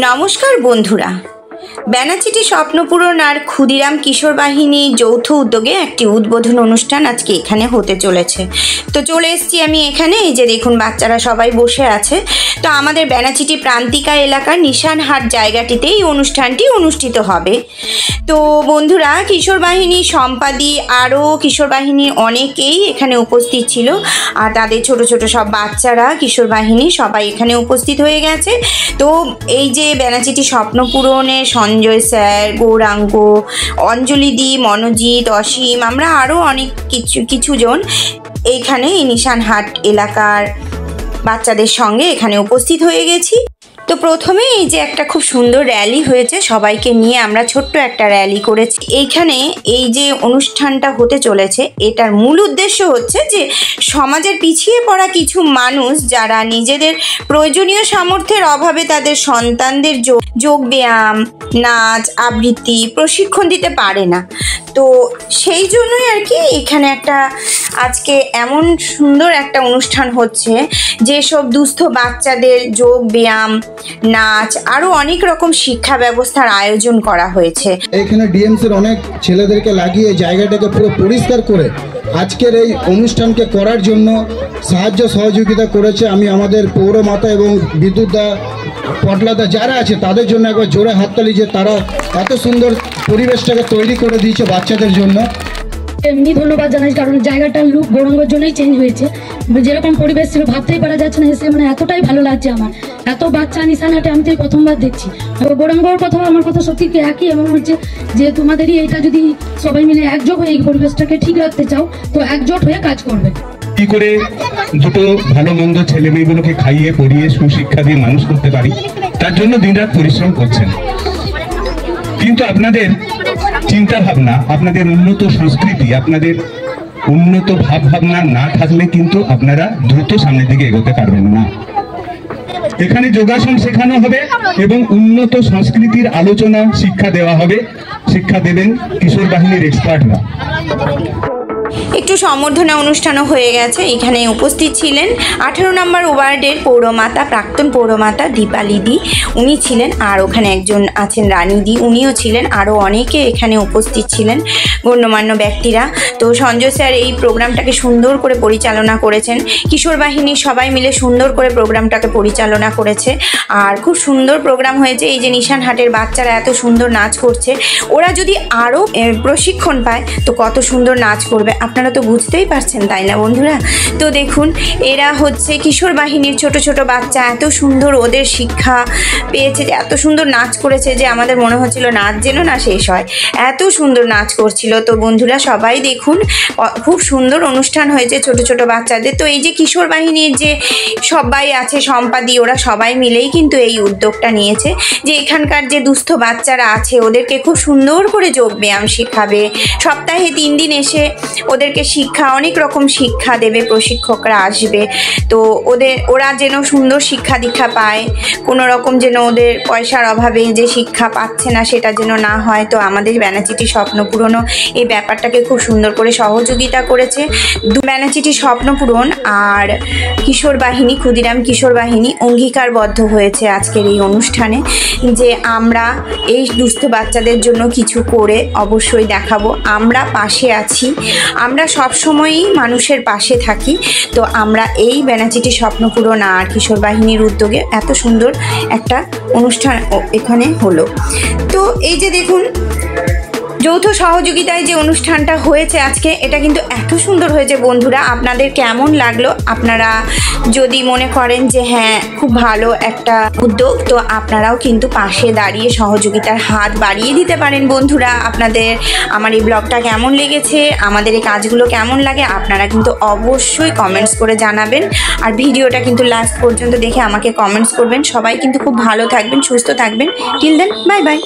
নমস্কার বন্ধুরা, ব্যানাচিটি স্বপ্নপূরণ আর ক্ষুদিরাম কিশোর বাহিনী যৌথ উদ্যোগে একটি উদ্বোধন অনুষ্ঠান আজকে এখানে হতে চলেছে। তো চলে এসেছি আমি এখানে। এই যে দেখুন, বাচ্চারা সবাই বসে আছে। তো আমাদের ব্যানাচিটি প্রান্তিকা এলাকার নিশানহাট জায়গাটিতে এই অনুষ্ঠানটি অনুষ্ঠিত হবে। তো বন্ধুরা, কিশোর বাহিনী সম্পাদী আরও কিশোর বাহিনীর অনেকেই এখানে উপস্থিত ছিল, আর তাদের ছোট ছোট সব বাচ্চারা কিশোর বাহিনী সবাই এখানে উপস্থিত হয়ে গেছে। তো এই যে ব্যানাচিটি স্বপ্নপূরণের সঞ্জয় স্যার, গৌরাঙ্গ, অঞ্জলি দি, মনোজিৎ, অসীম, আমরা আরও অনেক কিছুজন এইখানে এই নিশানহাট এলাকার বাচ্চাদের সঙ্গে এখানে উপস্থিত হয়ে গেছি। তো প্রথমে এই যে একটা খুব সুন্দর র্যালি হয়েছে, সবাইকে নিয়ে আমরা ছোট্ট একটা র্যালি করেছি। এইখানে এই যে অনুষ্ঠানটা হতে চলেছে, এটার মূল উদ্দেশ্য হচ্ছে যে সমাজের পিছিয়ে পড়া কিছু মানুষ যারা নিজেদের প্রয়োজনীয় সামর্থ্যের অভাবে তাদের সন্তানদের যোগ ব্যায়াম, নাচ, আবৃত্তি প্রশিক্ষণ দিতে পারে না। তো সেই জন্যই আর কি এখানে একটা আজকে এমন সুন্দর একটা অনুষ্ঠান হচ্ছে, যেসব দুস্থ বাচ্চাদের যোগ ব্যায়াম, নাচ, আরও অনেক রকম শিক্ষা ব্যবস্থার আয়োজন করা হয়েছে। এখানে ডিএমসির অনেক ছেলেদেরকে লাগিয়ে জায়গাটাকে পুরো পরিষ্কার করে আজকের এই অনুষ্ঠানকে করার জন্য সাহায্য সহযোগিতা করেছে। আমি আমাদের পৌরমাতা এবং বিদ্যুৎদা, পটলাদা যারা আছে তাদের জন্য একবার জোরে হাততালি, যে তারা এত সুন্দর পরিবেশটাকে তৈরি করে দিয়েছে বাচ্চাদের জন্য। এমনি ধন্যবাদ জানাই, কারণ জায়গাটার লুক গৌরাঙ্গের জন্যই চেঞ্জ হয়েছে। যেরকম পরিবেশ ছিল ভাবতেই পারা যাচ্ছে না, এসে মানে এতটাই ভালো লাগছে আমার। এত বাচ্চা নিশানহাটে আমি তো প্রথমবার দেখছি। গৌরাঙ্গর কথা আমার কথা সত্যি একই, এবং হচ্ছে যে তোমাদেরই এইটা যদি সবাই মিলে একজোট হয়ে এই পরিবেশটাকে ঠিক রাখতে চাও, তো একজোট হয়ে কাজ করবে। কি করে দুটো ভালো মন্দ ছেলে মেয়েগুলোকে খাইয়ে পড়িয়ে সুশিক্ষা দিয়ে মানুষ করতে পারি, তার জন্য দিনরাত পরিশ্রম করছেন। কিন্তু আপনাদের চিন্তা ভাবনা, আপনাদের উন্নত সংস্কৃতি, আপনাদের উন্নত ভাবনা না থাকলে কিন্তু আপনারা দ্রুত সামনের দিকে এগোতে পারবেন না। এখানে যোগাসন শেখানো হবে এবং উন্নত সংস্কৃতির আলোচনা শিক্ষা দেওয়া হবে। শিক্ষা দেবেন কিশোর বাহিনীর এক্সপার্টরা। একটু সম্বর্ধনা অনুষ্ঠানও হয়ে গেছে। এখানে উপস্থিত ছিলেন 18 নম্বর ওয়ার্ডের পৌরমাতা, প্রাক্তন পৌরমাতা দীপালি দি, উনি ছিলেন। আর ওখানে একজন আছেন রানী দি, উনিও ছিলেন। আরও অনেকে এখানে উপস্থিত ছিলেন, গণ্যমান্য ব্যক্তিরা। তো সঞ্জয় স্যার এই প্রোগ্রামটাকে সুন্দর করে পরিচালনা করেছেন। কিশোর বাহিনীর সবাই মিলে সুন্দর করে প্রোগ্রামটাকে পরিচালনা করেছে, আর খুব সুন্দর প্রোগ্রাম হয়েছে। এই যে নিশানহাটের বাচ্চারা এত সুন্দর নাচ করছে, ওরা যদি আরও প্রশিক্ষণ পায় তো কত সুন্দর নাচ করবে, আপনারা তো বুঝতেই পারছেন, তাই না বন্ধুরা? তো দেখুন, এরা হচ্ছে কিশোর বাহিনীর ছোট ছোট বাচ্চা, এত সুন্দর ওদের শিক্ষা পেয়েছে, যে এত সুন্দর নাচ করেছে যে আমাদের মনে হচ্ছিল নাচ যেন না শেষ হয়, এত সুন্দর নাচ করছিল। তো বন্ধুরা সবাই দেখুন, খুব সুন্দর অনুষ্ঠান হয়েছে ছোট ছোট বাচ্চাদের। তো এই যে কিশোর বাহিনীর যে সবাই আছে সম্পাদী, ওরা সবাই মিলেই কিন্তু এই উদ্যোগটা নিয়েছে, যে এখানকার যে দুস্থ বাচ্চারা আছে ওদেরকে খুব সুন্দর করে যোগ ব্যায়াম শেখাবে। সপ্তাহে 3 দিন এসে ওদেরকে শিক্ষা, অনেক রকম শিক্ষা দেবে, প্রশিক্ষকরা আসবে। তো ওরা যেন সুন্দর শিক্ষা দীক্ষা পায়, কোনো রকম যেন ওদের পয়সার অভাবে যে শিক্ষা পাচ্ছে না সেটা যেন না হয়। তো আমাদের ব্যানাচিটি স্বপ্নপূরণও এই ব্যাপারটাকে খুব সুন্দর করে সহযোগিতা করেছে। ব্যানাচিটি স্বপ্নপূরণ আর কিশোর বাহিনী, ক্ষুদিরাম কিশোর বাহিনী অঙ্গীকারবদ্ধ হয়েছে আজকের এই অনুষ্ঠানে, যে আমরা এই দুস্থ বাচ্চাদের জন্য কিছু করে অবশ্যই দেখাবো। আমরা পাশে আছি, আমরা সবসময়ই মানুষের পাশে থাকি। তো আমরা এই ব্যানাচিটি স্বপ্নপূরণ আর কিশোর বাহিনীর উদ্যোগে এত সুন্দর একটা অনুষ্ঠান এখানে হলো। তো এই যে দেখুন, যৌথ সহযোগিতায় যে অনুষ্ঠানটা হয়েছে আজকে, এটা কিন্তু এত সুন্দর হয়েছে বন্ধুরা। আপনাদের কেমন লাগলো? আপনারা যদি মনে করেন যে হ্যাঁ খুব ভালো একটা উদ্যোগ, তো আপনারাও কিন্তু পাশে দাঁড়িয়ে সহযোগিতার হাত বাড়িয়ে দিতে পারেন বন্ধুরা। আপনাদের আমার এই ব্লগটা কেমন লেগেছে, আমাদের এই কাজগুলো কেমন লাগে, আপনারা কিন্তু অবশ্যই কমেন্টস করে জানাবেন। আর ভিডিওটা কিন্তু লাস্ট পর্যন্ত দেখে আমাকে কমেন্টস করবেন। সবাই কিন্তু খুব ভালো থাকবেন, সুস্থ থাকবেন। Till then, bye by.